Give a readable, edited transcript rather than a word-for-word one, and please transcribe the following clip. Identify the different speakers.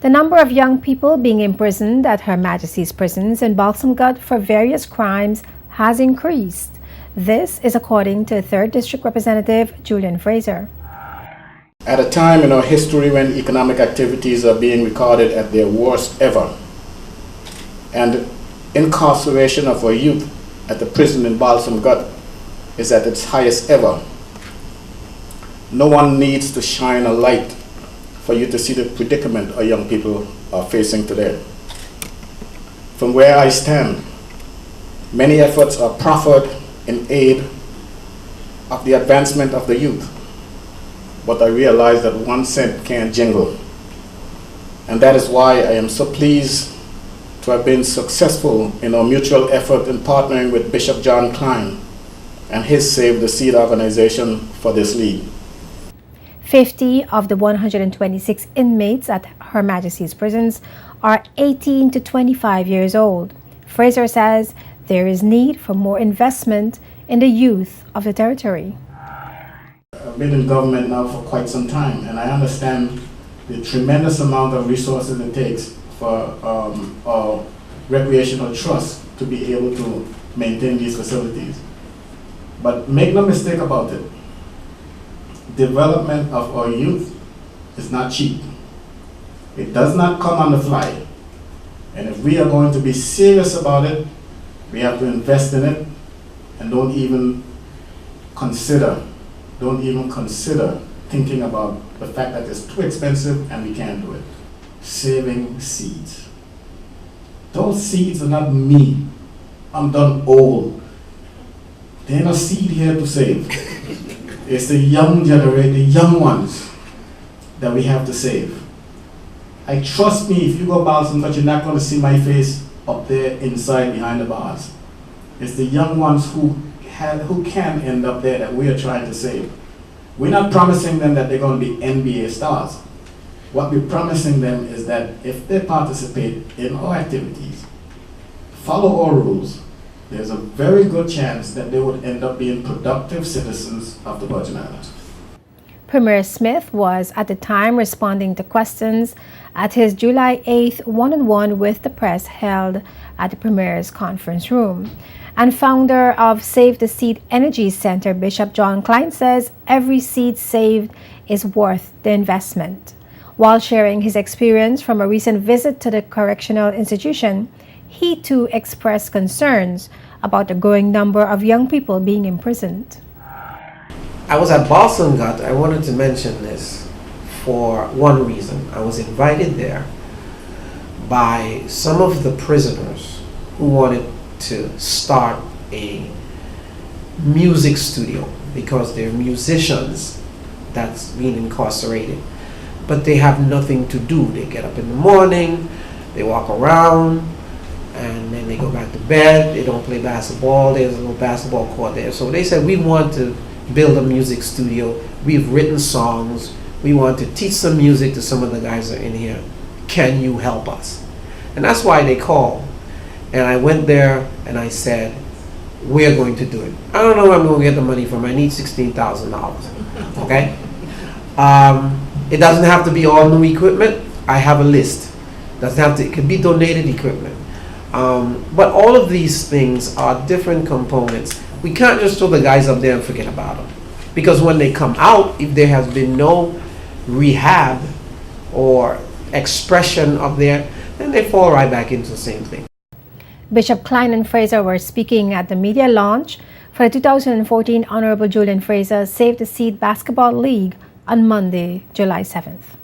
Speaker 1: The number of young people being imprisoned at Her Majesty's prisons in Balsamgut for various crimes has increased. This is according to 3rd District Representative Julian Fraser.
Speaker 2: At a time in our history when economic activities are being recorded at their worst ever, and incarceration of our youth at the prison in Balsamgut is at its highest ever, no one needs to shine a light for you to see the predicament our young people are facing today. From where I stand, many efforts are proffered in aid of the advancement of the youth, but I realize that 1 cent can't jingle. And that is why I am so pleased to have been successful in our mutual effort in partnering with Bishop John Klein and his Save the Seed organization for this league.
Speaker 1: 50 of the 126 inmates at Her Majesty's prisons are 18 to 25 years old. Fraser says there is need for more investment in the youth of the territory.
Speaker 2: I've been in government now for quite some time, and I understand the tremendous amount of resources it takes for our recreational trust to be able to maintain these facilities. But make no mistake about it, development of our youth is not cheap. It does not come on the fly. And if we are going to be serious about it, we have to invest in it and don't even consider thinking about the fact that it's too expensive and we can't do it. Saving seeds. Those seeds are not me. I'm done old. There's no seed here to save. It's the young generation, the young ones that we have to save. I trust me, if you go Balsam, but you're not going to see my face up there inside behind the bars. It's the young ones who can end up there that we are trying to save. We're not promising them that they're going to be NBA stars. What we're promising them is that if they participate in our activities, follow our rules, there's a very good chance that they would end up being productive citizens of the Virgin Islands.
Speaker 1: Premier Smith was at the time responding to questions at his July 8th one-on-one with the press held at the Premier's conference room. And founder of Save the Seed Energy Center, Bishop John Klein, says every seed saved is worth the investment. While sharing his experience from a recent visit to the correctional institution, he too expressed concerns about the growing number of young people being imprisoned.
Speaker 3: I was at Balsamgut. I wanted to mention this for one reason. I was invited there by some of the prisoners who wanted to start a music studio because they're musicians that's being incarcerated, but they have nothing to do. They get up in the morning, they walk around, and then they go back to bed. They don't play basketball. There's a little basketball court there. So they said, we want to build a music studio. We've written songs. We want to teach some music to some of the guys that are in here. Can you help us? And that's why they called. And I went there and I said, we're going to do it. I don't know where I'm going to get the money from. I need $16,000. Okay? It doesn't have to be all new equipment. I have a list. It could be donated equipment. But all of these things are different components. We can't just throw the guys up there and forget about them. Because when they come out, if there has been no rehab or expression up there, then they fall right back into the same thing.
Speaker 1: Bishop Klein and Fraser were speaking at the media launch for the 2014 Honorable Julian Fraser Save the Seed Basketball League on Monday, July 7th.